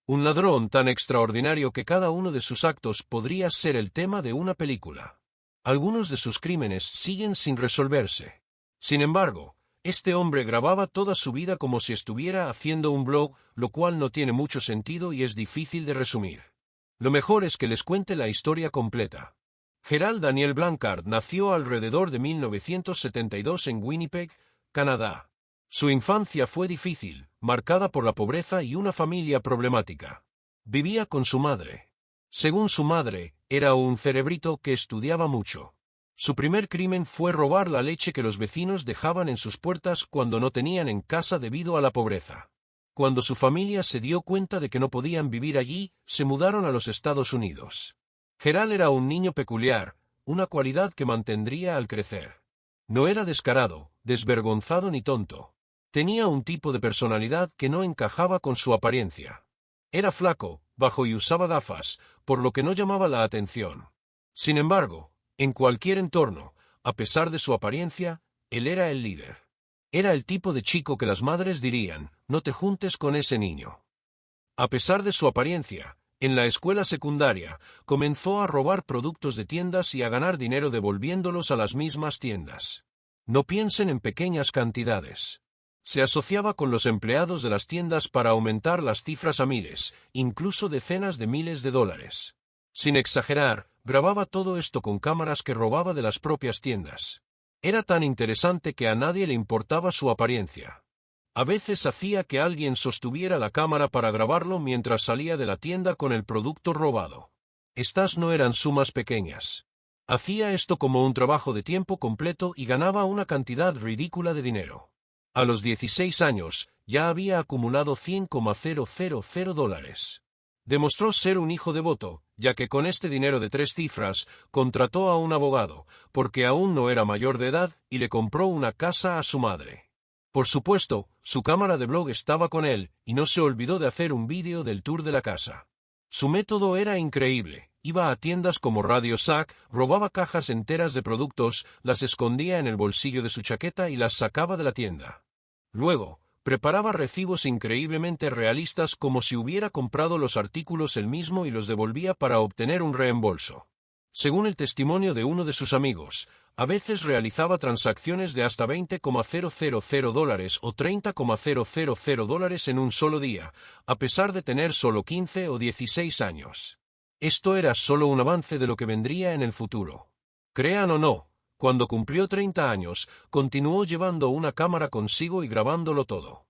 Un ladrón tan extraordinario que cada uno de sus actos podría ser el tema de una película. Algunos de sus crímenes siguen sin resolverse. Sin embargo, este hombre grababa toda su vida como si estuviera haciendo un blog, lo cual no tiene mucho sentido y es difícil de resumir. Lo mejor es que les cuente la historia completa. Gerald Daniel Blanchard nació alrededor de 1972 en Winnipeg, Canadá. Su infancia fue difícil, marcada por la pobreza y una familia problemática. Vivía con su madre. Según su madre, era un cerebrito que estudiaba mucho. Su primer crimen fue robar la leche que los vecinos dejaban en sus puertas cuando no tenían en casa debido a la pobreza. Cuando su familia se dio cuenta de que no podían vivir allí, se mudaron a los Estados Unidos. Gerald era un niño peculiar, una cualidad que mantendría al crecer. No era descarado, desvergonzado ni tonto. Tenía un tipo de personalidad que no encajaba con su apariencia. Era flaco, bajo y usaba gafas, por lo que no llamaba la atención. Sin embargo, en cualquier entorno, a pesar de su apariencia, él era el líder. Era el tipo de chico que las madres dirían, no te juntes con ese niño. A pesar de su apariencia, en la escuela secundaria, comenzó a robar productos de tiendas y a ganar dinero devolviéndolos a las mismas tiendas. No piensen en pequeñas cantidades. Se asociaba con los empleados de las tiendas para aumentar las cifras a miles, incluso decenas de miles de dólares. Sin exagerar, grababa todo esto con cámaras que robaba de las propias tiendas. Era tan interesante que a nadie le importaba su apariencia. A veces hacía que alguien sostuviera la cámara para grabarlo mientras salía de la tienda con el producto robado. Estas no eran sumas pequeñas. Hacía esto como un trabajo de tiempo completo y ganaba una cantidad ridícula de dinero. A los 16 años, ya había acumulado $100,000. Demostró ser un hijo devoto, ya que con este dinero de 3 cifras, contrató a un abogado, porque aún no era mayor de edad, y le compró una casa a su madre. Por supuesto, su cámara de blog estaba con él, y no se olvidó de hacer un vídeo del tour de la casa. Su método era increíble. Iba a tiendas como Radio Shack, robaba cajas enteras de productos, las escondía en el bolsillo de su chaqueta y las sacaba de la tienda. Luego, preparaba recibos increíblemente realistas como si hubiera comprado los artículos él mismo y los devolvía para obtener un reembolso. Según el testimonio de uno de sus amigos, a veces realizaba transacciones de hasta $20,000 o $30,000 en un solo día, a pesar de tener solo 15 o 16 años. Esto era solo un avance de lo que vendría en el futuro. Crean o no, cuando cumplió 30 años, continuó llevando una cámara consigo y grabándolo todo.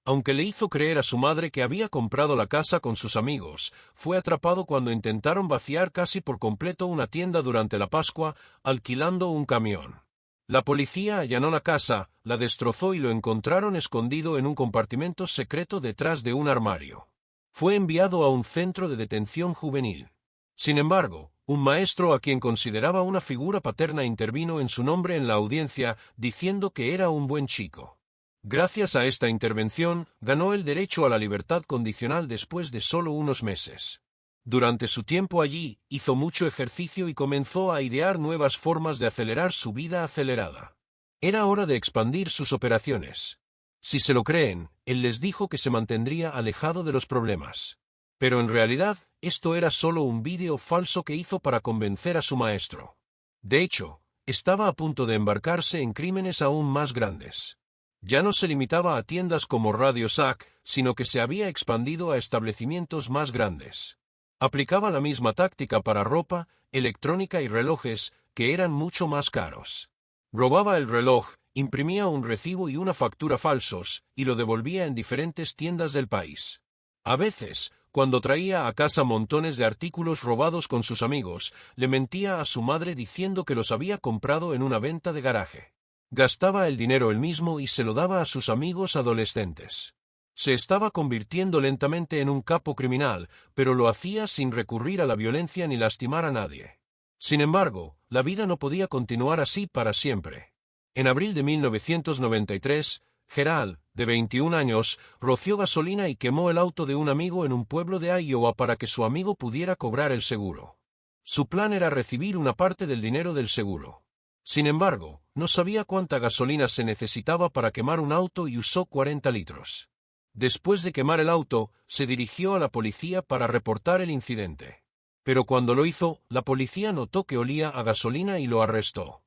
Aunque le hizo creer a su madre que había comprado la casa con sus amigos, fue atrapado cuando intentaron vaciar casi por completo una tienda durante la Pascua, alquilando un camión. La policía allanó la casa, la destrozó y lo encontraron escondido en un compartimento secreto detrás de un armario. Fue enviado a un centro de detención juvenil. Sin embargo, un maestro a quien consideraba una figura paterna intervino en su nombre en la audiencia, diciendo que era un buen chico. Gracias a esta intervención, ganó el derecho a la libertad condicional después de solo unos meses. Durante su tiempo allí, hizo mucho ejercicio y comenzó a idear nuevas formas de acelerar su vida acelerada. Era hora de expandir sus operaciones. Si se lo creen, él les dijo que se mantendría alejado de los problemas. Pero en realidad, esto era solo un vídeo falso que hizo para convencer a su maestro. De hecho, estaba a punto de embarcarse en crímenes aún más grandes. Ya no se limitaba a tiendas como Radio Shack, sino que se había expandido a establecimientos más grandes. Aplicaba la misma táctica para ropa, electrónica y relojes, que eran mucho más caros. Robaba el reloj, imprimía un recibo y una factura falsos, y lo devolvía en diferentes tiendas del país. A veces, cuando traía a casa montones de artículos robados con sus amigos, le mentía a su madre diciendo que los había comprado en una venta de garaje. Gastaba el dinero él mismo y se lo daba a sus amigos adolescentes. Se estaba convirtiendo lentamente en un capo criminal, pero lo hacía sin recurrir a la violencia ni lastimar a nadie. Sin embargo, la vida no podía continuar así para siempre. En abril de 1993, Gerald, de 21 años, roció gasolina y quemó el auto de un amigo en un pueblo de Iowa para que su amigo pudiera cobrar el seguro. Su plan era recibir una parte del dinero del seguro. Sin embargo, no sabía cuánta gasolina se necesitaba para quemar un auto y usó 40 litros. Después de quemar el auto, se dirigió a la policía para reportar el incidente. Pero cuando lo hizo, la policía notó que olía a gasolina y lo arrestó.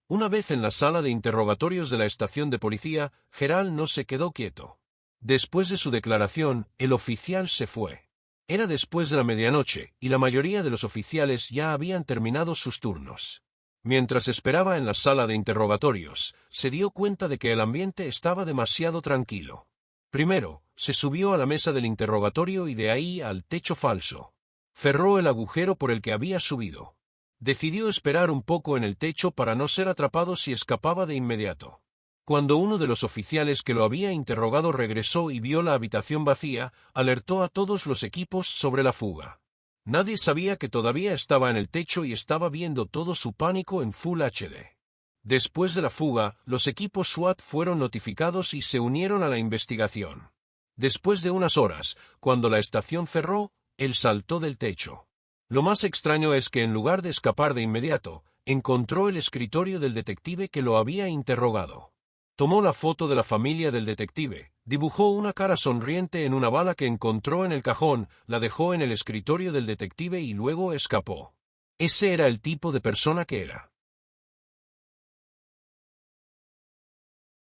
Una vez en la sala de interrogatorios de la estación de policía, Gerald no se quedó quieto. Después de su declaración, el oficial se fue. Era después de la medianoche, y la mayoría de los oficiales ya habían terminado sus turnos. Mientras esperaba en la sala de interrogatorios, se dio cuenta de que el ambiente estaba demasiado tranquilo. Primero, se subió a la mesa del interrogatorio y de ahí al techo falso. Cerró el agujero por el que había subido. Decidió esperar un poco en el techo para no ser atrapado si escapaba de inmediato. Cuando uno de los oficiales que lo había interrogado regresó y vio la habitación vacía, alertó a todos los equipos sobre la fuga. Nadie sabía que todavía estaba en el techo y estaba viendo todo su pánico en Full HD. Después de la fuga, los equipos SWAT fueron notificados y se unieron a la investigación. Después de unas horas, cuando la estación cerró, él saltó del techo. Lo más extraño es que en lugar de escapar de inmediato, encontró el escritorio del detective que lo había interrogado. Tomó la foto de la familia del detective, dibujó una cara sonriente en una bala que encontró en el cajón, la dejó en el escritorio del detective y luego escapó. Ese era el tipo de persona que era.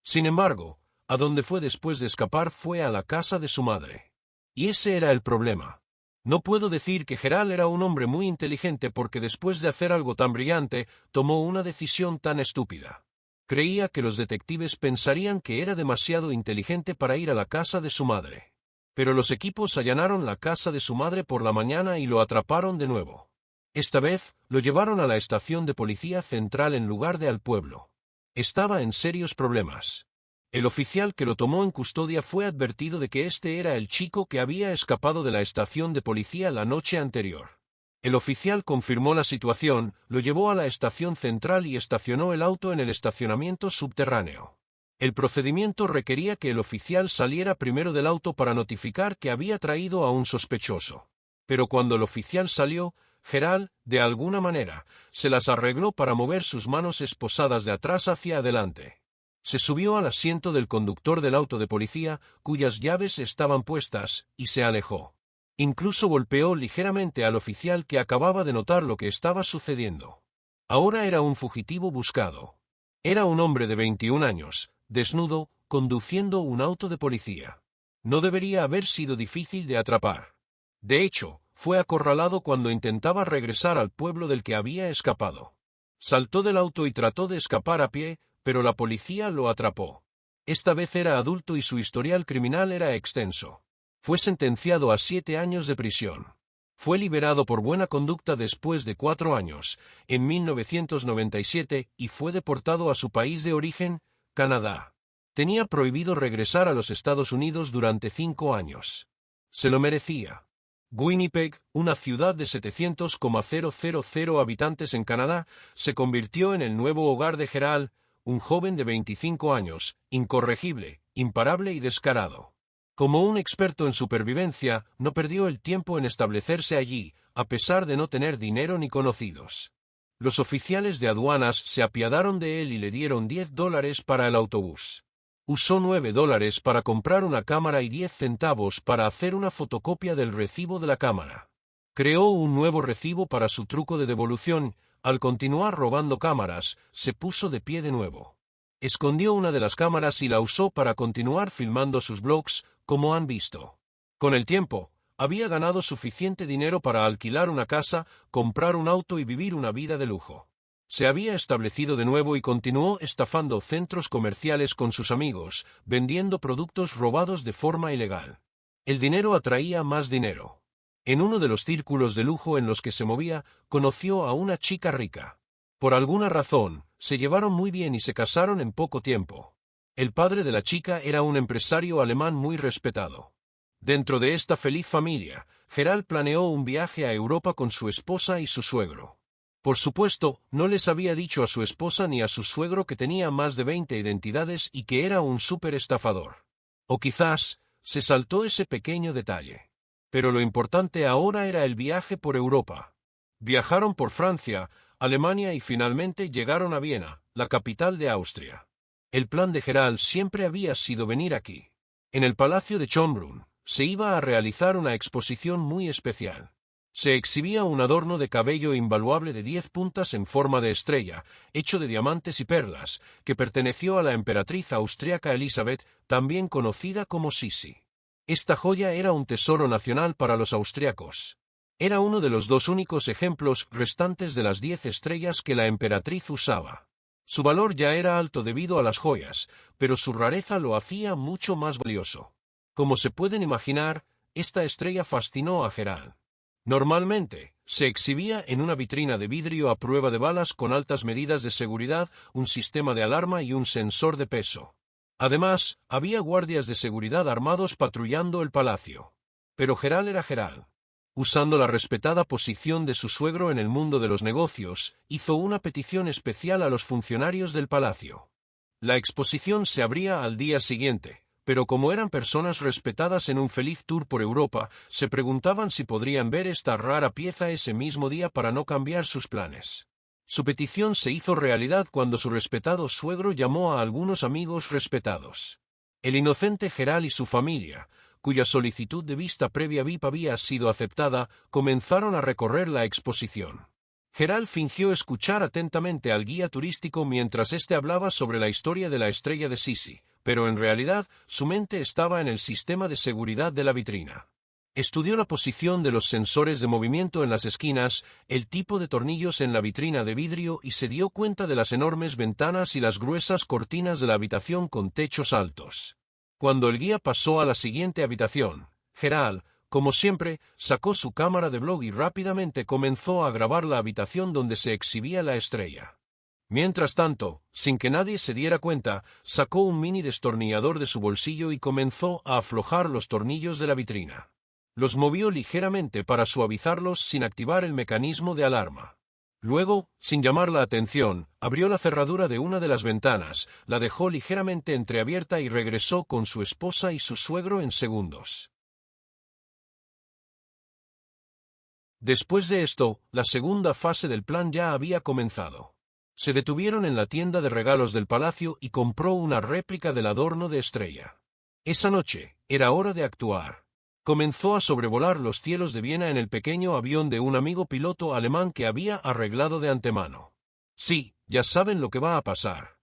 Sin embargo, a donde fue después de escapar fue a la casa de su madre. Y ese era el problema. No puedo decir que Gerald era un hombre muy inteligente porque después de hacer algo tan brillante, tomó una decisión tan estúpida. Creía que los detectives pensarían que era demasiado inteligente para ir a la casa de su madre. Pero los equipos allanaron la casa de su madre por la mañana y lo atraparon de nuevo. Esta vez, lo llevaron a la estación de policía central en lugar de al pueblo. Estaba en serios problemas. El oficial que lo tomó en custodia fue advertido de que este era el chico que había escapado de la estación de policía la noche anterior. El oficial confirmó la situación, lo llevó a la estación central y estacionó el auto en el estacionamiento subterráneo. El procedimiento requería que el oficial saliera primero del auto para notificar que había traído a un sospechoso. Pero cuando el oficial salió, Gerald, de alguna manera, se las arregló para mover sus manos esposadas de atrás hacia adelante. Se subió al asiento del conductor del auto de policía, cuyas llaves estaban puestas, y se alejó. Incluso golpeó ligeramente al oficial que acababa de notar lo que estaba sucediendo. Ahora era un fugitivo buscado. Era un hombre de 21 años, desnudo, conduciendo un auto de policía. No debería haber sido difícil de atrapar. De hecho, fue acorralado cuando intentaba regresar al pueblo del que había escapado. Saltó del auto y trató de escapar a pie, pero la policía lo atrapó. Esta vez era adulto y su historial criminal era extenso. Fue sentenciado a 7 años de prisión. Fue liberado por buena conducta después de 4 años, en 1997, y fue deportado a su país de origen, Canadá. Tenía prohibido regresar a los Estados Unidos durante 5 años. Se lo merecía. Winnipeg, una ciudad de 700,000 habitantes en Canadá, se convirtió en el nuevo hogar de Gerald, un joven de 25 años, incorregible, imparable y descarado. Como un experto en supervivencia, no perdió el tiempo en establecerse allí, a pesar de no tener dinero ni conocidos. Los oficiales de aduanas se apiadaron de él y le dieron $10 para el autobús. Usó $9 para comprar una cámara y 10 centavos para hacer una fotocopia del recibo de la cámara. Creó un nuevo recibo para su truco de devolución. Al continuar robando cámaras, se puso de pie de nuevo. Escondió una de las cámaras y la usó para continuar filmando sus blogs, como han visto. Con el tiempo, había ganado suficiente dinero para alquilar una casa, comprar un auto y vivir una vida de lujo. Se había establecido de nuevo y continuó estafando centros comerciales con sus amigos, vendiendo productos robados de forma ilegal. El dinero atraía más dinero. En uno de los círculos de lujo en los que se movía, conoció a una chica rica. Por alguna razón, se llevaron muy bien y se casaron en poco tiempo. El padre de la chica era un empresario alemán muy respetado. Dentro de esta feliz familia, Gerald planeó un viaje a Europa con su esposa y su suegro. Por supuesto, no les había dicho a su esposa ni a su suegro que tenía más de 20 identidades y que era un superestafador. O quizás, se saltó ese pequeño detalle. Pero lo importante ahora era el viaje por Europa. Viajaron por Francia, Alemania y finalmente llegaron a Viena, la capital de Austria. El plan de Gerald siempre había sido venir aquí. En el Palacio de Schönbrunn se iba a realizar una exposición muy especial. Se exhibía un adorno de cabello invaluable de 10 puntas en forma de estrella, hecho de diamantes y perlas, que perteneció a la emperatriz austríaca Elizabeth, también conocida como Sisi. Esta joya era un tesoro nacional para los austriacos. Era uno de los dos únicos ejemplos restantes de las 10 estrellas que la emperatriz usaba. Su valor ya era alto debido a las joyas, pero su rareza lo hacía mucho más valioso. Como se pueden imaginar, esta estrella fascinó a Gerald. Normalmente, se exhibía en una vitrina de vidrio a prueba de balas con altas medidas de seguridad, un sistema de alarma y un sensor de peso. Además, había guardias de seguridad armados patrullando el palacio. Pero Gerald era Gerald. Usando la respetada posición de su suegro en el mundo de los negocios, hizo una petición especial a los funcionarios del palacio. La exposición se abría al día siguiente, pero como eran personas respetadas en un feliz tour por Europa, se preguntaban si podrían ver esta rara pieza ese mismo día para no cambiar sus planes. Su petición se hizo realidad cuando su respetado suegro llamó a algunos amigos respetados. El inocente Gerald y su familia, cuya solicitud de vista previa VIP había sido aceptada, comenzaron a recorrer la exposición. Gerald fingió escuchar atentamente al guía turístico mientras éste hablaba sobre la historia de la estrella de Sisi, pero en realidad su mente estaba en el sistema de seguridad de la vitrina. Estudió la posición de los sensores de movimiento en las esquinas, el tipo de tornillos en la vitrina de vidrio y se dio cuenta de las enormes ventanas y las gruesas cortinas de la habitación con techos altos. Cuando el guía pasó a la siguiente habitación, Gerald, como siempre, sacó su cámara de blog y rápidamente comenzó a grabar la habitación donde se exhibía la estrella. Mientras tanto, sin que nadie se diera cuenta, sacó un mini destornillador de su bolsillo y comenzó a aflojar los tornillos de la vitrina. Los movió ligeramente para suavizarlos sin activar el mecanismo de alarma. Luego, sin llamar la atención, abrió la cerradura de una de las ventanas, la dejó ligeramente entreabierta y regresó con su esposa y su suegro en segundos. Después de esto, la segunda fase del plan ya había comenzado. Se detuvieron en la tienda de regalos del palacio y compró una réplica del adorno de estrella. Esa noche, era hora de actuar. Comenzó a sobrevolar los cielos de Viena en el pequeño avión de un amigo piloto alemán que había arreglado de antemano. Sí, ya saben lo que va a pasar.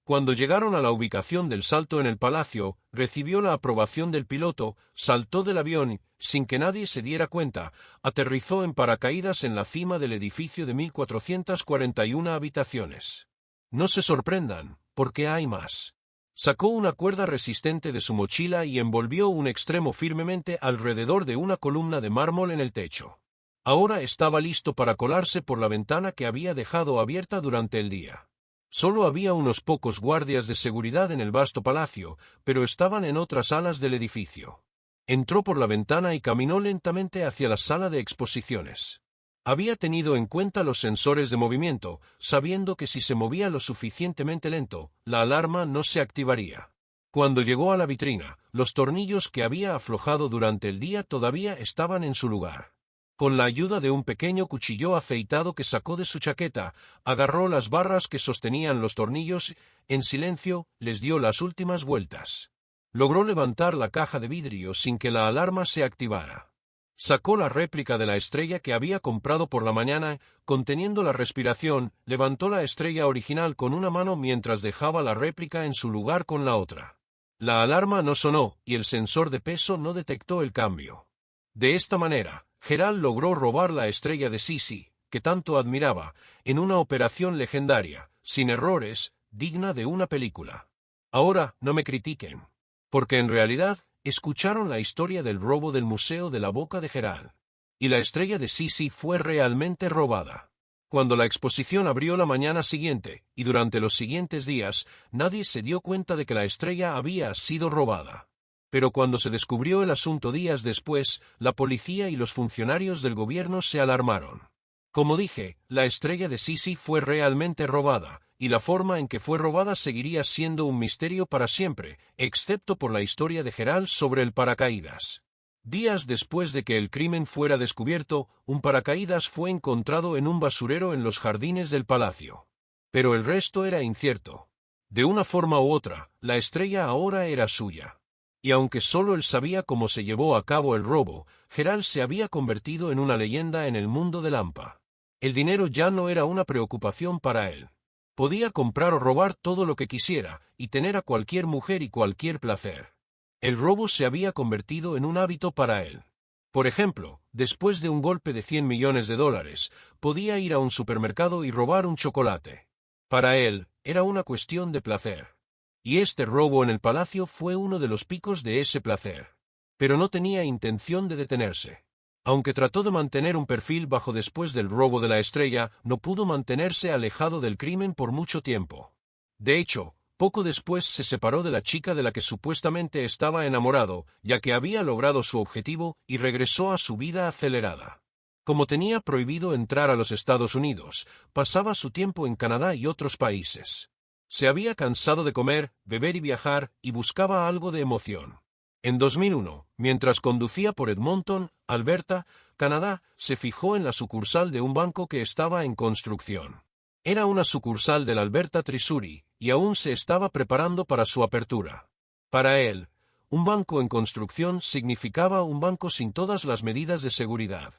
Cuando llegaron a la ubicación del salto en el palacio, recibió la aprobación del piloto, saltó del avión y, sin que nadie se diera cuenta, aterrizó en paracaídas en la cima del edificio de 1441 habitaciones. No se sorprendan, porque hay más. Sacó una cuerda resistente de su mochila y envolvió un extremo firmemente alrededor de una columna de mármol en el techo. Ahora estaba listo para colarse por la ventana que había dejado abierta durante el día. Solo había unos pocos guardias de seguridad en el vasto palacio, pero estaban en otras salas del edificio. Entró por la ventana y caminó lentamente hacia la sala de exposiciones. Había tenido en cuenta los sensores de movimiento, sabiendo que si se movía lo suficientemente lento, la alarma no se activaría. Cuando llegó a la vitrina, los tornillos que había aflojado durante el día todavía estaban en su lugar. Con la ayuda de un pequeño cuchillo afeitado que sacó de su chaqueta, agarró las barras que sostenían los tornillos, en silencio, les dio las últimas vueltas. Logró levantar la caja de vidrio sin que la alarma se activara. Sacó la réplica de la estrella que había comprado por la mañana, conteniendo la respiración, levantó la estrella original con una mano mientras dejaba la réplica en su lugar con la otra. La alarma no sonó y el sensor de peso no detectó el cambio. De esta manera, Gerald logró robar la estrella de Sisi, que tanto admiraba, en una operación legendaria, sin errores, digna de una película. Ahora no me critiquen, porque en realidad escucharon la historia del robo del museo de la boca de Gerald. Y la estrella de Sisi fue realmente robada. Cuando la exposición abrió la mañana siguiente, y durante los siguientes días, nadie se dio cuenta de que la estrella había sido robada. Pero cuando se descubrió el asunto días después, la policía y los funcionarios del gobierno se alarmaron. Como dije, la estrella de Sisi fue realmente robada, y la forma en que fue robada seguiría siendo un misterio para siempre, excepto por la historia de Gerald sobre el paracaídas. Días después de que el crimen fuera descubierto, un paracaídas fue encontrado en un basurero en los jardines del palacio. Pero el resto era incierto. De una forma u otra, la estrella ahora era suya. Y aunque solo él sabía cómo se llevó a cabo el robo, Gerald se había convertido en una leyenda en el mundo de Lampa. El dinero ya no era una preocupación para él. Podía comprar o robar todo lo que quisiera, y tener a cualquier mujer y cualquier placer. El robo se había convertido en un hábito para él. Por ejemplo, después de un golpe de $100 millones, podía ir a un supermercado y robar un chocolate. Para él, era una cuestión de placer. Y este robo en el palacio fue uno de los picos de ese placer. Pero no tenía intención de detenerse. Aunque trató de mantener un perfil bajo después del robo de la estrella, no pudo mantenerse alejado del crimen por mucho tiempo. De hecho, poco después se separó de la chica de la que supuestamente estaba enamorado, ya que había logrado su objetivo, y regresó a su vida acelerada. Como tenía prohibido entrar a los Estados Unidos, pasaba su tiempo en Canadá y otros países. Se había cansado de comer, beber y viajar, y buscaba algo de emoción. En 2001, mientras conducía por Edmonton, Alberta, Canadá, se fijó en la sucursal de un banco que estaba en construcción. Era una sucursal del Alberta Treasury, y aún se estaba preparando para su apertura. Para él, un banco en construcción significaba un banco sin todas las medidas de seguridad.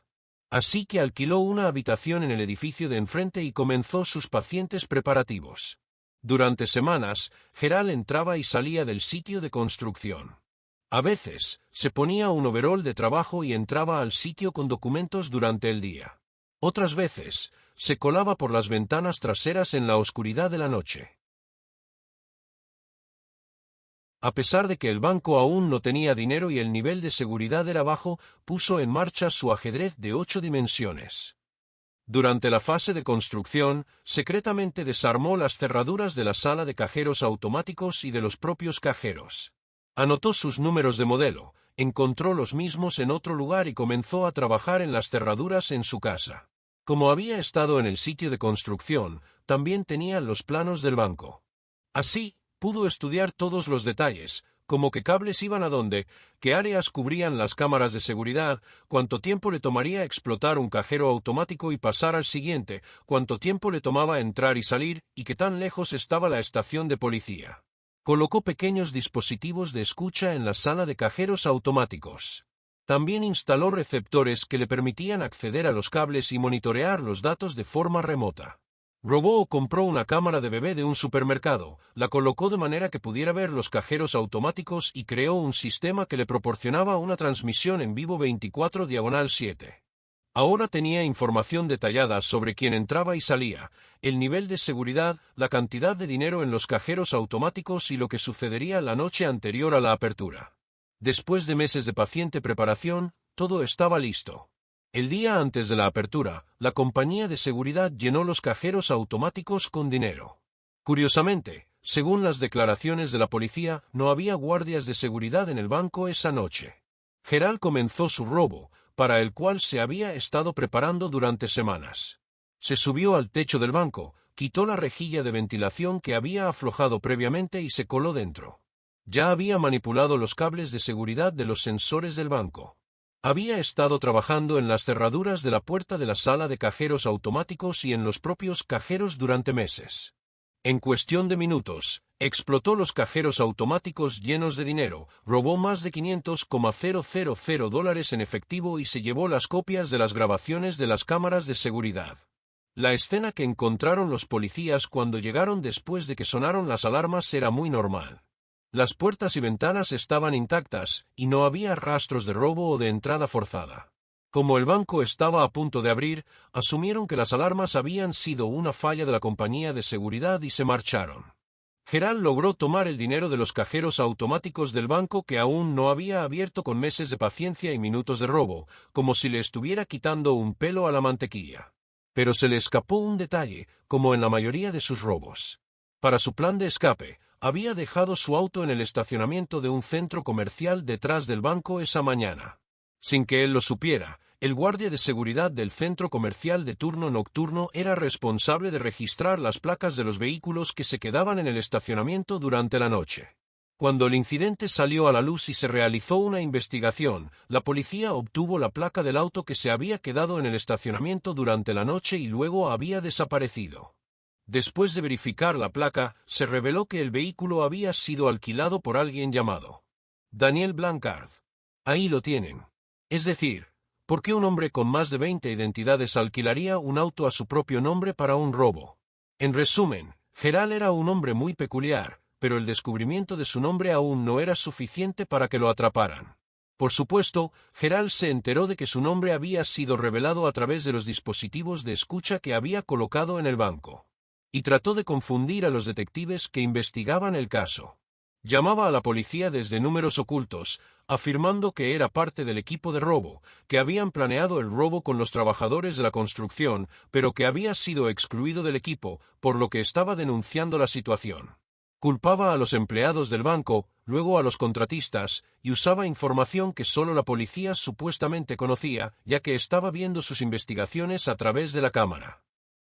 Así que alquiló una habitación en el edificio de enfrente y comenzó sus pacientes preparativos. Durante semanas, Gerald entraba y salía del sitio de construcción. A veces, se ponía un overol de trabajo y entraba al sitio con documentos durante el día. Otras veces, se colaba por las ventanas traseras en la oscuridad de la noche. A pesar de que el banco aún no tenía dinero y el nivel de seguridad era bajo, puso en marcha su ajedrez de 8 dimensiones. Durante la fase de construcción, secretamente desarmó las cerraduras de la sala de cajeros automáticos y de los propios cajeros. Anotó sus números de modelo, encontró los mismos en otro lugar y comenzó a trabajar en las cerraduras en su casa. Como había estado en el sitio de construcción, también tenía los planos del banco. Así, pudo estudiar todos los detalles, como qué cables iban a dónde, qué áreas cubrían las cámaras de seguridad, cuánto tiempo le tomaría explotar un cajero automático y pasar al siguiente, cuánto tiempo le tomaba entrar y salir, y qué tan lejos estaba la estación de policía. Colocó pequeños dispositivos de escucha en la sala de cajeros automáticos. También instaló receptores que le permitían acceder a los cables y monitorear los datos de forma remota. Robó o compró una cámara de bebé de un supermercado, la colocó de manera que pudiera ver los cajeros automáticos y creó un sistema que le proporcionaba una transmisión en vivo 24/7. Ahora tenía información detallada sobre quién entraba y salía, el nivel de seguridad, la cantidad de dinero en los cajeros automáticos y lo que sucedería la noche anterior a la apertura. Después de meses de paciente preparación, todo estaba listo. El día antes de la apertura, la compañía de seguridad llenó los cajeros automáticos con dinero. Curiosamente, según las declaraciones de la policía, no había guardias de seguridad en el banco esa noche. Gerald comenzó su robo, para el cual se había estado preparando durante semanas. Se subió al techo del banco, quitó la rejilla de ventilación que había aflojado previamente y se coló dentro. Ya había manipulado los cables de seguridad de los sensores del banco. Había estado trabajando en las cerraduras de la puerta de la sala de cajeros automáticos y en los propios cajeros durante meses. En cuestión de minutos, explotó los cajeros automáticos llenos de dinero, robó más de $500,000 en efectivo y se llevó las copias de las grabaciones de las cámaras de seguridad. La escena que encontraron los policías cuando llegaron después de que sonaron las alarmas era muy normal. Las puertas y ventanas estaban intactas, y no había rastros de robo o de entrada forzada. Como el banco estaba a punto de abrir, asumieron que las alarmas habían sido una falla de la compañía de seguridad y se marcharon. Gerald logró tomar el dinero de los cajeros automáticos del banco que aún no había abierto con meses de paciencia y minutos de robo, como si le estuviera quitando un pelo a la mantequilla. Pero se le escapó un detalle, como en la mayoría de sus robos. Para su plan de escape, había dejado su auto en el estacionamiento de un centro comercial detrás del banco esa mañana. Sin que él lo supiera, el guardia de seguridad del centro comercial de turno nocturno era responsable de registrar las placas de los vehículos que se quedaban en el estacionamiento durante la noche. Cuando el incidente salió a la luz y se realizó una investigación, la policía obtuvo la placa del auto que se había quedado en el estacionamiento durante la noche y luego había desaparecido. Después de verificar la placa, se reveló que el vehículo había sido alquilado por alguien llamado Daniel Blancard. Ahí lo tienen. Es decir, ¿por qué un hombre con más de 20 identidades alquilaría un auto a su propio nombre para un robo? En resumen, Gerald era un hombre muy peculiar, pero el descubrimiento de su nombre aún no era suficiente para que lo atraparan. Por supuesto, Gerald se enteró de que su nombre había sido revelado a través de los dispositivos de escucha que había colocado en el banco. Y trató de confundir a los detectives que investigaban el caso. Llamaba a la policía desde números ocultos, afirmando que era parte del equipo de robo, que habían planeado el robo con los trabajadores de la construcción, pero que había sido excluido del equipo, por lo que estaba denunciando la situación. Culpaba a los empleados del banco, luego a los contratistas, y usaba información que solo la policía supuestamente conocía, ya que estaba viendo sus investigaciones a través de la cámara.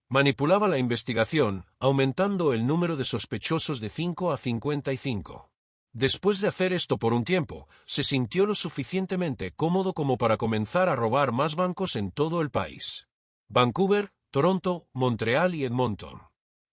Manipulaba la investigación, aumentando el número de sospechosos de 5 a 55. Después de hacer esto por un tiempo, se sintió lo suficientemente cómodo como para comenzar a robar más bancos en todo el país. Vancouver, Toronto, Montreal y Edmonton.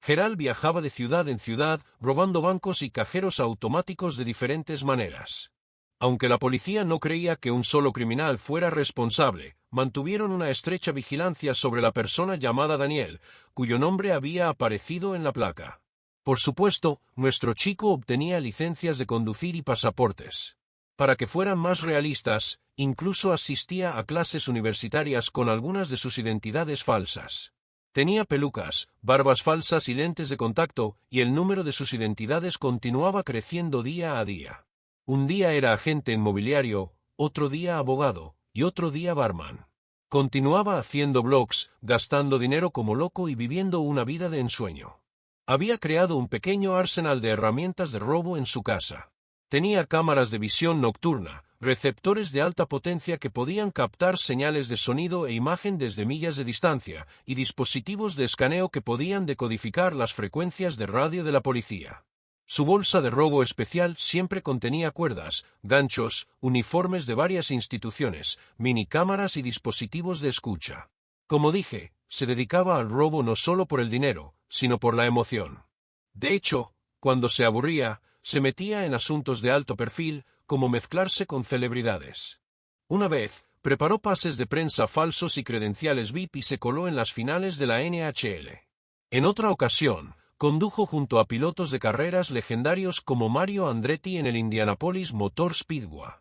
Gerald viajaba de ciudad en ciudad, robando bancos y cajeros automáticos de diferentes maneras. Aunque la policía no creía que un solo criminal fuera responsable, mantuvieron una estrecha vigilancia sobre la persona llamada Daniel, cuyo nombre había aparecido en la placa. Por supuesto, nuestro chico obtenía licencias de conducir y pasaportes. Para que fueran más realistas, incluso asistía a clases universitarias con algunas de sus identidades falsas. Tenía pelucas, barbas falsas y lentes de contacto, y el número de sus identidades continuaba creciendo día a día. Un día era agente inmobiliario, otro día abogado, y otro día barman. Continuaba haciendo blogs, gastando dinero como loco y viviendo una vida de ensueño. Había creado un pequeño arsenal de herramientas de robo en su casa. Tenía cámaras de visión nocturna, receptores de alta potencia que podían captar señales de sonido e imagen desde millas de distancia, y dispositivos de escaneo que podían decodificar las frecuencias de radio de la policía. Su bolsa de robo especial siempre contenía cuerdas, ganchos, uniformes de varias instituciones, minicámaras y dispositivos de escucha. Como dije, se dedicaba al robo no solo por el dinero, sino por la emoción. De hecho, cuando se aburría, se metía en asuntos de alto perfil, como mezclarse con celebridades. Una vez, preparó pases de prensa falsos y credenciales VIP y se coló en las finales de la NHL. En otra ocasión, condujo junto a pilotos de carreras legendarios como Mario Andretti en el Indianapolis Motor Speedway.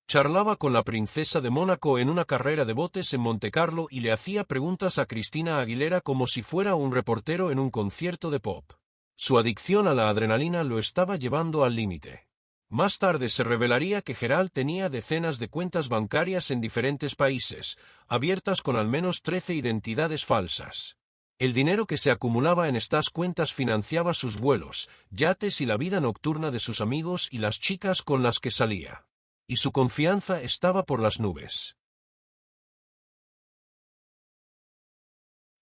Charlaba con la princesa de Mónaco en una carrera de botes en Montecarlo y le hacía preguntas a Cristina Aguilera como si fuera un reportero en un concierto de pop. Su adicción a la adrenalina lo estaba llevando al límite. Más tarde se revelaría que Gerald tenía decenas de cuentas bancarias en diferentes países, abiertas con al menos 13 identidades falsas. El dinero que se acumulaba en estas cuentas financiaba sus vuelos, yates y la vida nocturna de sus amigos y las chicas con las que salía. Y su confianza estaba por las nubes.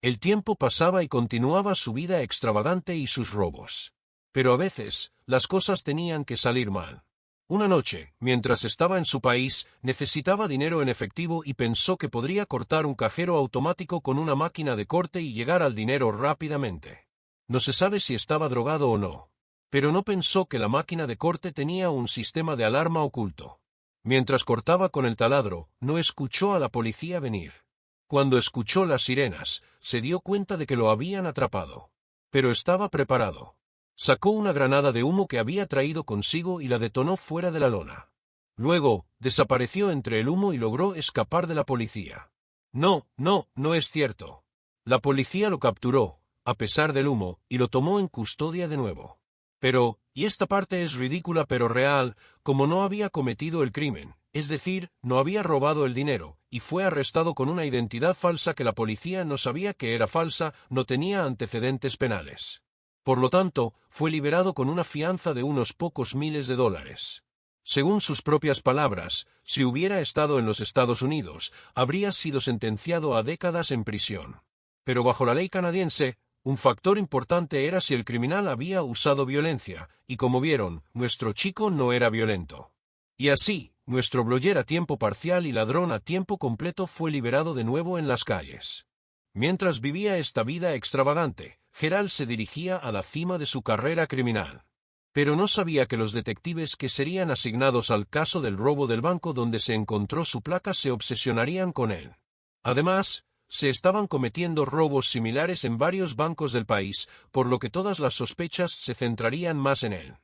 El tiempo pasaba y continuaba su vida extravagante y sus robos. Pero a veces, las cosas tenían que salir mal. Una noche, mientras estaba en su país, necesitaba dinero en efectivo y pensó que podría cortar un cajero automático con una máquina de corte y llegar al dinero rápidamente. No se sabe si estaba drogado o no. Pero no pensó que la máquina de corte tenía un sistema de alarma oculto. Mientras cortaba con el taladro, no escuchó a la policía venir. Cuando escuchó las sirenas, se dio cuenta de que lo habían atrapado. Pero estaba preparado. Sacó una granada de humo que había traído consigo y la detonó fuera de la lona. Luego, desapareció entre el humo y logró escapar de la policía. No es cierto. La policía lo capturó, a pesar del humo, y lo tomó en custodia de nuevo. Pero, y esta parte es ridícula pero real, como no había cometido el crimen, es decir, no había robado el dinero, y fue arrestado con una identidad falsa que la policía no sabía que era falsa, no tenía antecedentes penales. Por lo tanto, fue liberado con una fianza de unos pocos miles de dólares. Según sus propias palabras, si hubiera estado en los Estados Unidos, habría sido sentenciado a décadas en prisión. Pero bajo la ley canadiense, un factor importante era si el criminal había usado violencia, y como vieron, nuestro chico no era violento. Y así, nuestro bloguero a tiempo parcial y ladrón a tiempo completo fue liberado de nuevo en las calles. Mientras vivía esta vida extravagante, Gerald se dirigía a la cima de su carrera criminal. Pero no sabía que los detectives que serían asignados al caso del robo del banco donde se encontró su placa se obsesionarían con él. Además, se estaban cometiendo robos similares en varios bancos del país, por lo que todas las sospechas se centrarían más en él.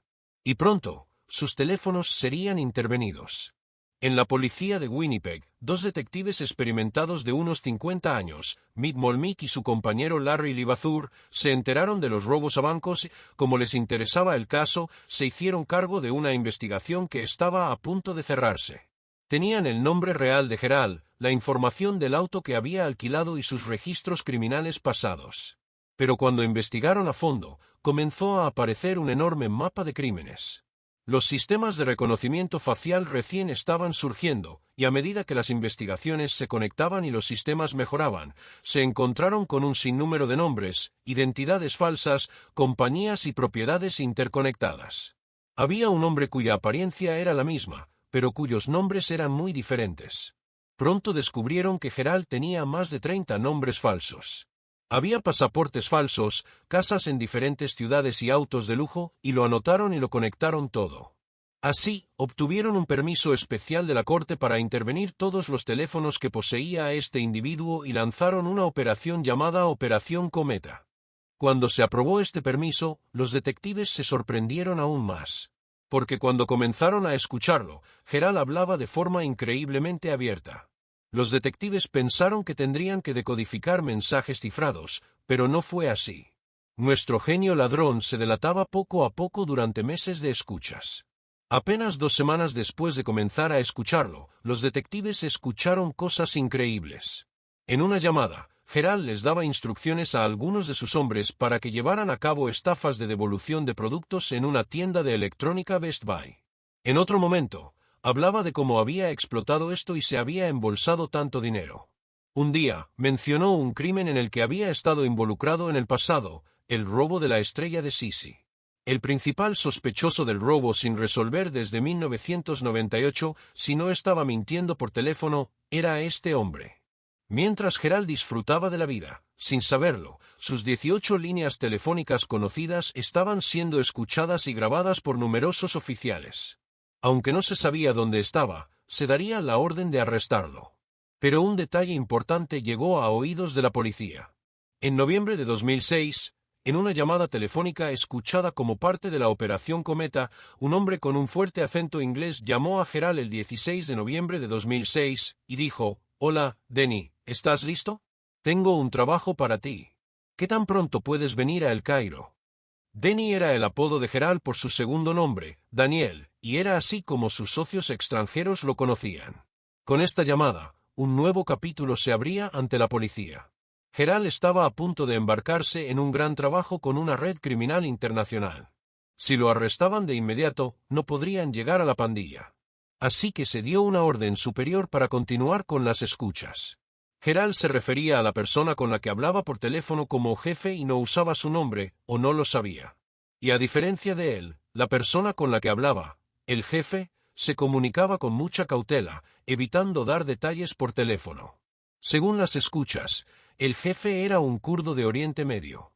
Y pronto, sus teléfonos serían intervenidos. En la policía de Winnipeg, dos detectives experimentados de unos 50 años, Mick Molmick y su compañero Larry Levathur, se enteraron de los robos a bancos y, como les interesaba el caso, se hicieron cargo de una investigación que estaba a punto de cerrarse. Tenían el nombre real de Gerald, la información del auto que había alquilado y sus registros criminales pasados. Pero cuando investigaron a fondo, comenzó a aparecer un enorme mapa de crímenes. Los sistemas de reconocimiento facial recién estaban surgiendo, y a medida que las investigaciones se conectaban y los sistemas mejoraban, se encontraron con un sinnúmero de nombres, identidades falsas, compañías y propiedades interconectadas. Había un hombre cuya apariencia era la misma, pero cuyos nombres eran muy diferentes. Pronto descubrieron que Gerald tenía más de 30 nombres falsos. Había pasaportes falsos, casas en diferentes ciudades y autos de lujo, y lo anotaron y lo conectaron todo. Así, obtuvieron un permiso especial de la corte para intervenir todos los teléfonos que poseía este individuo y lanzaron una operación llamada Operación Cometa. Cuando se aprobó este permiso, los detectives se sorprendieron aún más. Porque cuando comenzaron a escucharlo, Gerald hablaba de forma increíblemente abierta. Los detectives pensaron que tendrían que decodificar mensajes cifrados, pero no fue así. Nuestro genio ladrón se delataba poco a poco durante meses de escuchas. Apenas 2 semanas después de comenzar a escucharlo, los detectives escucharon cosas increíbles. En una llamada, Gerald les daba instrucciones a algunos de sus hombres para que llevaran a cabo estafas de devolución de productos en una tienda de electrónica Best Buy. En otro momento, hablaba de cómo había explotado esto y se había embolsado tanto dinero. Un día, mencionó un crimen en el que había estado involucrado en el pasado, el robo de la estrella de Sisi. El principal sospechoso del robo sin resolver desde 1998, si no estaba mintiendo por teléfono, era este hombre. Mientras Gerald disfrutaba de la vida, sin saberlo, sus 18 líneas telefónicas conocidas estaban siendo escuchadas y grabadas por numerosos oficiales. Aunque no se sabía dónde estaba, se daría la orden de arrestarlo. Pero un detalle importante llegó a oídos de la policía. En noviembre de 2006, en una llamada telefónica escuchada como parte de la Operación Cometa, un hombre con un fuerte acento inglés llamó a Gerald el 16 de noviembre de 2006 y dijo: «Hola, Denny, ¿estás listo? Tengo un trabajo para ti. ¿Qué tan pronto puedes venir a El Cairo?» Denny era el apodo de Gerald por su segundo nombre, Daniel, y era así como sus socios extranjeros lo conocían. Con esta llamada, un nuevo capítulo se abría ante la policía. Gerald estaba a punto de embarcarse en un gran trabajo con una red criminal internacional. Si lo arrestaban de inmediato, no podrían llegar a la pandilla. Así que se dio una orden superior para continuar con las escuchas. Gerald se refería a la persona con la que hablaba por teléfono como jefe y no usaba su nombre, o no lo sabía. Y a diferencia de él, la persona con la que hablaba, el jefe, se comunicaba con mucha cautela, evitando dar detalles por teléfono. Según las escuchas, el jefe era un kurdo de Oriente Medio.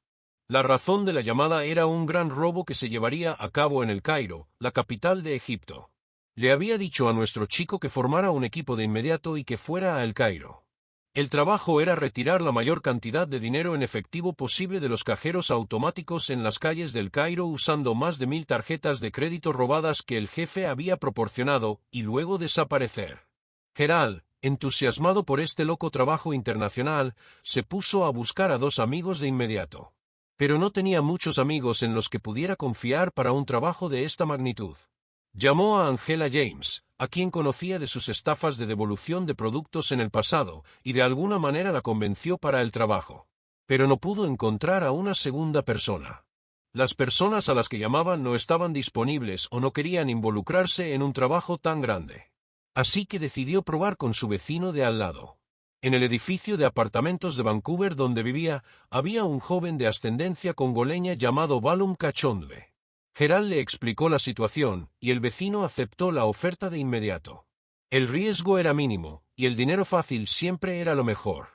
La razón de la llamada era un gran robo que se llevaría a cabo en El Cairo, la capital de Egipto. Le había dicho a nuestro chico que formara un equipo de inmediato y que fuera a El Cairo. El trabajo era retirar la mayor cantidad de dinero en efectivo posible de los cajeros automáticos en las calles del Cairo usando más de 1000 tarjetas de crédito robadas que el jefe había proporcionado, y luego desaparecer. Gerald, entusiasmado por este loco trabajo internacional, se puso a buscar a 2 amigos de inmediato. Pero no tenía muchos amigos en los que pudiera confiar para un trabajo de esta magnitud. Llamó a Angela James, a quien conocía de sus estafas de devolución de productos en el pasado, y de alguna manera la convenció para el trabajo. Pero no pudo encontrar a una segunda persona. Las personas a las que llamaban no estaban disponibles o no querían involucrarse en un trabajo tan grande. Así que decidió probar con su vecino de al lado. En el edificio de apartamentos de Vancouver donde vivía, había un joven de ascendencia congoleña llamado Balum Kachondwe. Gerald le explicó la situación, y el vecino aceptó la oferta de inmediato. El riesgo era mínimo, y el dinero fácil siempre era lo mejor.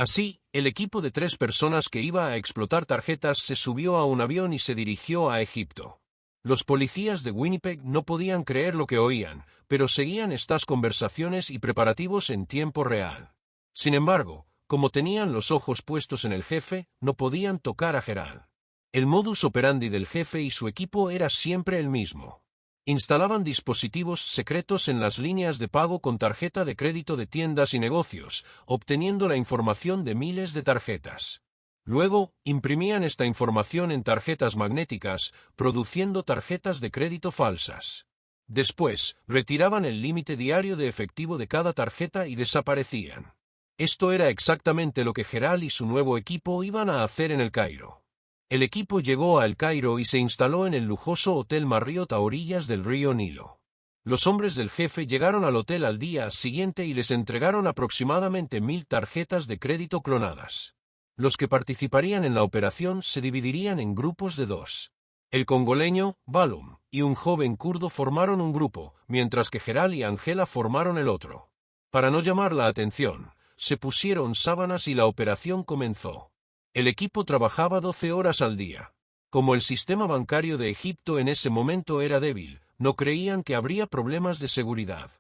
Así, el equipo de 3 personas que iba a explotar tarjetas se subió a un avión y se dirigió a Egipto. Los policías de Winnipeg no podían creer lo que oían, pero seguían estas conversaciones y preparativos en tiempo real. Sin embargo, como tenían los ojos puestos en el jefe, no podían tocar a Gerald. El modus operandi del jefe y su equipo era siempre el mismo. Instalaban dispositivos secretos en las líneas de pago con tarjeta de crédito de tiendas y negocios, obteniendo la información de miles de tarjetas. Luego, imprimían esta información en tarjetas magnéticas, produciendo tarjetas de crédito falsas. Después, retiraban el límite diario de efectivo de cada tarjeta y desaparecían. Esto era exactamente lo que Gerald y su nuevo equipo iban a hacer en El Cairo. El equipo llegó a El Cairo y se instaló en el lujoso Hotel Marriott a orillas del río Nilo. Los hombres del jefe llegaron al hotel al día siguiente y les entregaron aproximadamente 1000 tarjetas de crédito clonadas. Los que participarían en la operación se dividirían en grupos de 2. El congoleño, Balum, y un joven kurdo formaron un grupo, mientras que Gerald y Angela formaron el otro. Para no llamar la atención, se pusieron sábanas y la operación comenzó. El equipo trabajaba 12 horas al día. Como el sistema bancario de Egipto en ese momento era débil, no creían que habría problemas de seguridad.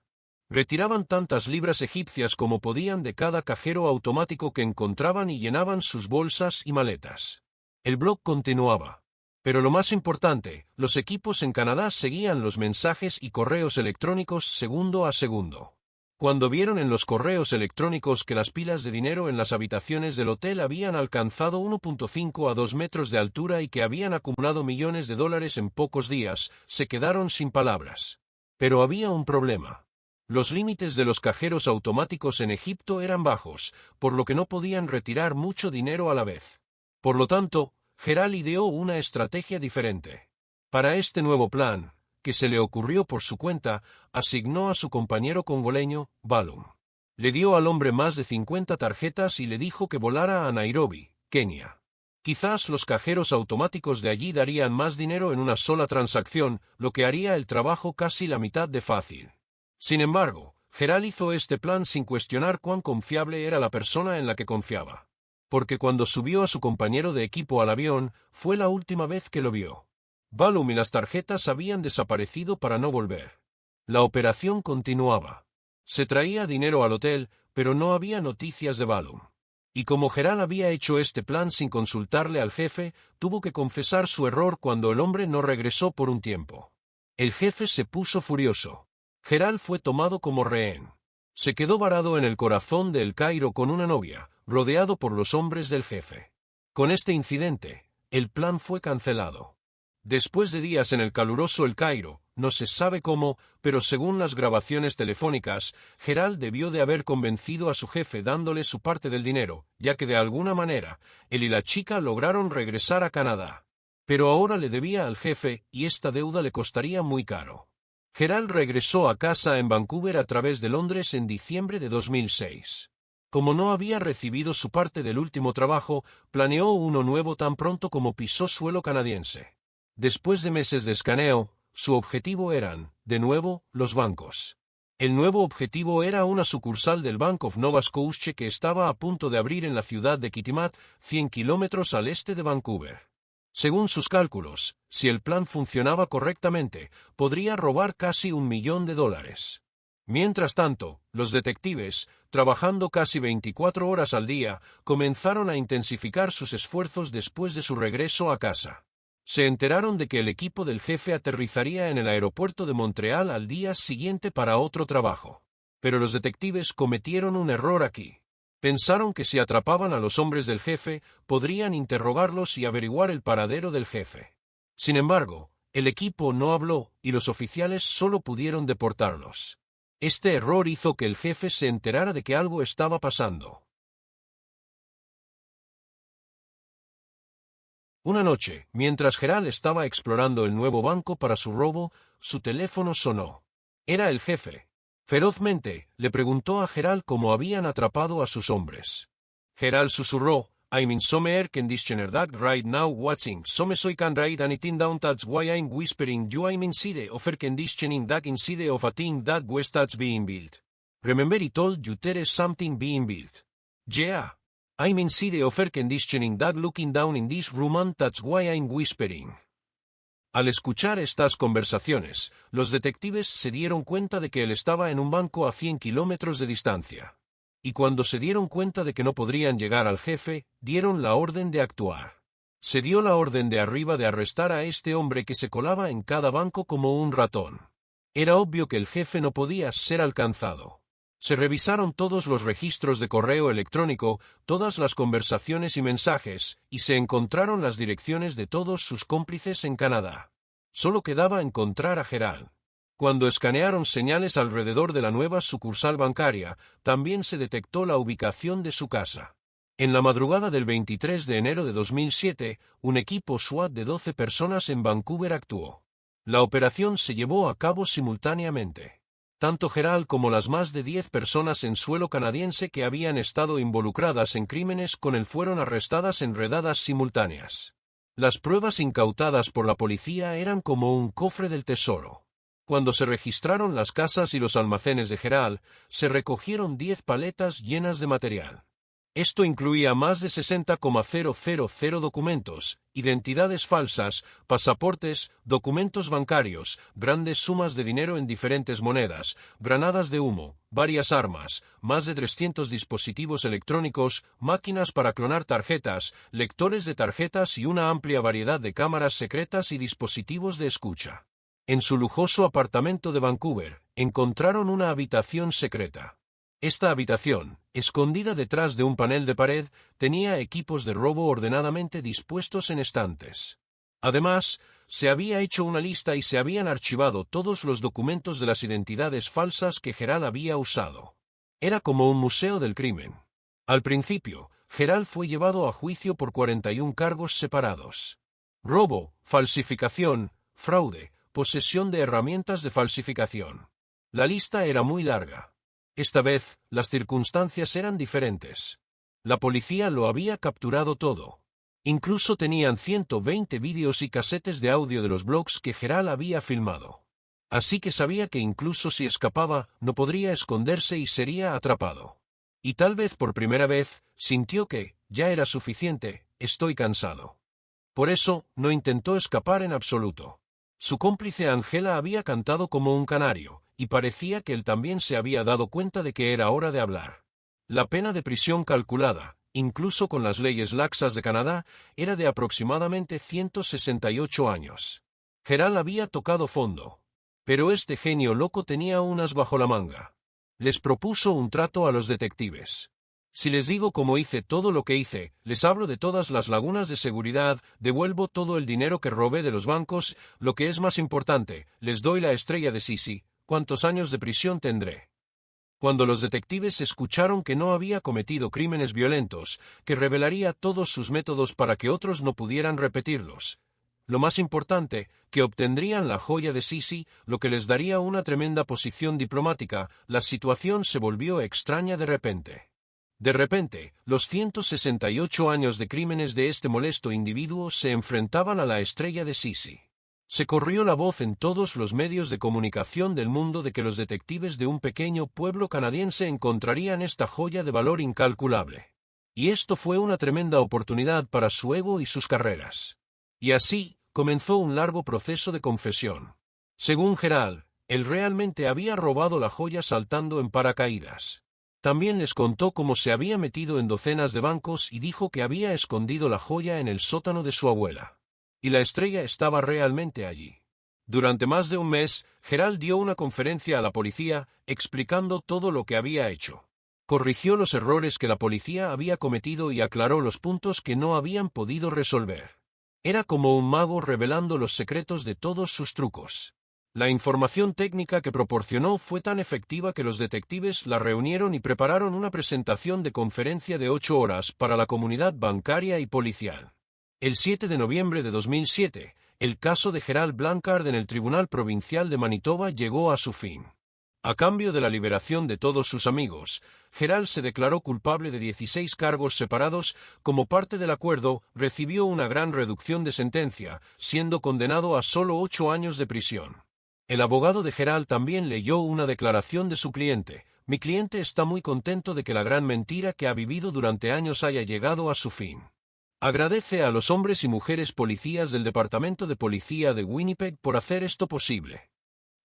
Retiraban tantas libras egipcias como podían de cada cajero automático que encontraban y llenaban sus bolsas y maletas. El blog continuaba. Pero lo más importante, los equipos en Canadá seguían los mensajes y correos electrónicos segundo a segundo. Cuando vieron en los correos electrónicos que las pilas de dinero en las habitaciones del hotel habían alcanzado 1.5 a 2 metros de altura y que habían acumulado millones de dólares en pocos días, se quedaron sin palabras. Pero había un problema. Los límites de los cajeros automáticos en Egipto eran bajos, por lo que no podían retirar mucho dinero a la vez. Por lo tanto, Gerald ideó una estrategia diferente. Para este nuevo plan, que se le ocurrió por su cuenta, asignó a su compañero congoleño, Balum. Le dio al hombre más de 50 tarjetas y le dijo que volara a Nairobi, Kenia. Quizás los cajeros automáticos de allí darían más dinero en una sola transacción, lo que haría el trabajo casi la mitad de fácil. Sin embargo, Gerald hizo este plan sin cuestionar cuán confiable era la persona en la que confiaba. Porque cuando subió a su compañero de equipo al avión, fue la última vez que lo vio. Balum y las tarjetas habían desaparecido para no volver. La operación continuaba. Se traía dinero al hotel, pero no había noticias de Balum. Y como Gerald había hecho este plan sin consultarle al jefe, tuvo que confesar su error cuando el hombre no regresó por un tiempo. El jefe se puso furioso. Gerald fue tomado como rehén. Se quedó varado en el corazón de El Cairo con una novia, rodeado por los hombres del jefe. Con este incidente, el plan fue cancelado. Después de días en el caluroso El Cairo, no se sabe cómo, pero según las grabaciones telefónicas, Gerald debió de haber convencido a su jefe dándole su parte del dinero, ya que de alguna manera, él y la chica lograron regresar a Canadá. Pero ahora le debía al jefe, y esta deuda le costaría muy caro. Gerald regresó a casa en Vancouver a través de Londres en diciembre de 2006. Como no había recibido su parte del último trabajo, planeó uno nuevo tan pronto como pisó suelo canadiense. Después de meses de escaneo, su objetivo eran, de nuevo, los bancos. El nuevo objetivo era una sucursal del Bank of Nova Scotia que estaba a punto de abrir en la ciudad de Kitimat, 100 kilómetros al este de Vancouver. Según sus cálculos, si el plan funcionaba correctamente, podría robar casi $1 millón. Mientras tanto, los detectives, trabajando casi 24 horas al día, comenzaron a intensificar sus esfuerzos después de su regreso a casa. Se enteraron de que el equipo del jefe aterrizaría en el aeropuerto de Montreal al día siguiente para otro trabajo. Pero los detectives cometieron un error aquí. Pensaron que si atrapaban a los hombres del jefe, podrían interrogarlos y averiguar el paradero del jefe. Sin embargo, el equipo no habló y los oficiales solo pudieron deportarlos. Este error hizo que el jefe se enterara de que algo estaba pasando. Una noche, mientras Gerald estaba explorando el nuevo banco para su robo, su teléfono sonó. Era el jefe. Ferozmente, le preguntó a Gerald cómo habían atrapado a sus hombres. Gerald susurró, I'm in some air conditioner that right now watching some soy can write anything down that's why I'm whispering you I'm inside of air conditioning that inside of a thing that was that's being built. Remember I told you there is something being built. Yeah. I'm inside of conditioning that looking down in this room and that's why I'm whispering. Al escuchar estas conversaciones, los detectives se dieron cuenta de que él estaba en un banco a 100 kilómetros de distancia. Y cuando se dieron cuenta de que no podrían llegar al jefe, dieron la orden de actuar. Se dio la orden de arriba de arrestar a este hombre que se colaba en cada banco como un ratón. Era obvio que el jefe no podía ser alcanzado. Se revisaron todos los registros de correo electrónico, todas las conversaciones y mensajes, y se encontraron las direcciones de todos sus cómplices en Canadá. Solo quedaba encontrar a Gerald. Cuando escanearon señales alrededor de la nueva sucursal bancaria, también se detectó la ubicación de su casa. En la madrugada del 23 de enero de 2007, un equipo SWAT de 12 personas en Vancouver actuó. La operación se llevó a cabo simultáneamente. Tanto Gerald como las más de 10 personas en suelo canadiense que habían estado involucradas en crímenes con él fueron arrestadas en redadas simultáneas. Las pruebas incautadas por la policía eran como un cofre del tesoro. Cuando se registraron las casas y los almacenes de Gerald, se recogieron 10 paletas llenas de material. Esto incluía más de 60,000 documentos, identidades falsas, pasaportes, documentos bancarios, grandes sumas de dinero en diferentes monedas, granadas de humo, varias armas, más de 300 dispositivos electrónicos, máquinas para clonar tarjetas, lectores de tarjetas y una amplia variedad de cámaras secretas y dispositivos de escucha. En su lujoso apartamento de Vancouver, encontraron una habitación secreta. Esta habitación, escondida detrás de un panel de pared, tenía equipos de robo ordenadamente dispuestos en estantes. Además, se había hecho una lista y se habían archivado todos los documentos de las identidades falsas que Gerald había usado. Era como un museo del crimen. Al principio, Gerald fue llevado a juicio por 41 cargos separados. Robo, falsificación, fraude, posesión de herramientas de falsificación. La lista era muy larga. Esta vez, las circunstancias eran diferentes. La policía lo había capturado todo. Incluso tenían 120 vídeos y casetes de audio de los blogs que Gerald había filmado. Así que sabía que incluso si escapaba, no podría esconderse y sería atrapado. Y tal vez por primera vez, sintió que, ya era suficiente, estoy cansado. Por eso, no intentó escapar en absoluto. Su cómplice Angela había cantado como un canario, y parecía que él también se había dado cuenta de que era hora de hablar. La pena de prisión calculada, incluso con las leyes laxas de Canadá, era de aproximadamente 168 años. Gerald había tocado fondo. Pero este genio loco tenía unas bajo la manga. Les propuso un trato a los detectives. Si les digo cómo hice todo lo que hice, les hablo de todas las lagunas de seguridad, devuelvo todo el dinero que robé de los bancos, lo que es más importante, les doy la estrella de Sisi. ¿Cuántos años de prisión tendré? Cuando los detectives escucharon que no había cometido crímenes violentos, que revelaría todos sus métodos para que otros no pudieran repetirlos. Lo más importante, que obtendrían la joya de Sisi, lo que les daría una tremenda posición diplomática, la situación se volvió extraña de repente. De repente, los 168 años de crímenes de este molesto individuo se enfrentaban a la estrella de Sisi. Se corrió la voz en todos los medios de comunicación del mundo de que los detectives de un pequeño pueblo canadiense encontrarían esta joya de valor incalculable. Y esto fue una tremenda oportunidad para su ego y sus carreras. Y así, comenzó un largo proceso de confesión. Según Gerald, él realmente había robado la joya saltando en paracaídas. También les contó cómo se había metido en docenas de bancos y dijo que había escondido la joya en el sótano de su abuela. Y la estrella estaba realmente allí. Durante más de un mes, Gerald dio una conferencia a la policía, explicando todo lo que había hecho. Corrigió los errores que la policía había cometido y aclaró los puntos que no habían podido resolver. Era como un mago revelando los secretos de todos sus trucos. La información técnica que proporcionó fue tan efectiva que los detectives la reunieron y prepararon una presentación de conferencia de 8 horas para la comunidad bancaria y policial. El 7 de noviembre de 2007, el caso de Gerald Blanchard en el Tribunal Provincial de Manitoba llegó a su fin. A cambio de la liberación de todos sus amigos, Gerald se declaró culpable de 16 cargos separados. Como parte del acuerdo, recibió una gran reducción de sentencia, siendo condenado a solo 8 años de prisión. El abogado de Gerald también leyó una declaración de su cliente, mi cliente está muy contento de que la gran mentira que ha vivido durante años haya llegado a su fin. Agradece a los hombres y mujeres policías del Departamento de Policía de Winnipeg por hacer esto posible.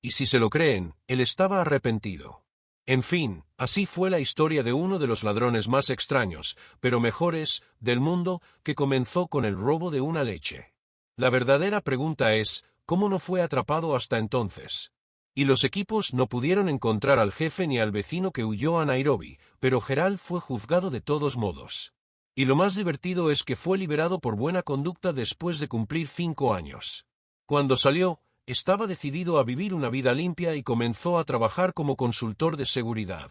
Y si se lo creen, él estaba arrepentido. En fin, así fue la historia de uno de los ladrones más extraños, pero mejores, del mundo, que comenzó con el robo de una leche. La verdadera pregunta es, ¿cómo no fue atrapado hasta entonces? Y los equipos no pudieron encontrar al jefe ni al vecino que huyó a Nairobi, pero Gerald fue juzgado de todos modos. Y lo más divertido es que fue liberado por buena conducta después de cumplir 5 años. Cuando salió, estaba decidido a vivir una vida limpia y comenzó a trabajar como consultor de seguridad.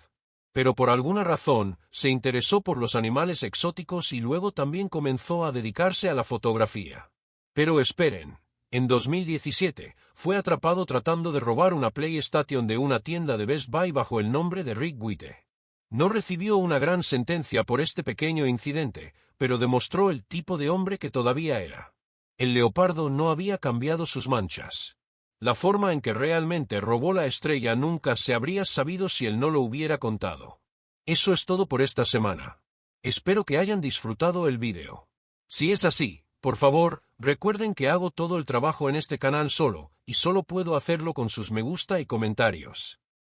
Pero por alguna razón, se interesó por los animales exóticos y luego también comenzó a dedicarse a la fotografía. Pero esperen. En 2017, fue atrapado tratando de robar una PlayStation de una tienda de Best Buy bajo el nombre de Rick Witte. No recibió una gran sentencia por este pequeño incidente, pero demostró el tipo de hombre que todavía era. El leopardo no había cambiado sus manchas. La forma en que realmente robó la estrella nunca se habría sabido si él no lo hubiera contado. Eso es todo por esta semana. Espero que hayan disfrutado el vídeo. Si es así, por favor, recuerden que hago todo el trabajo en este canal solo, y solo puedo hacerlo con sus me gusta y comentarios.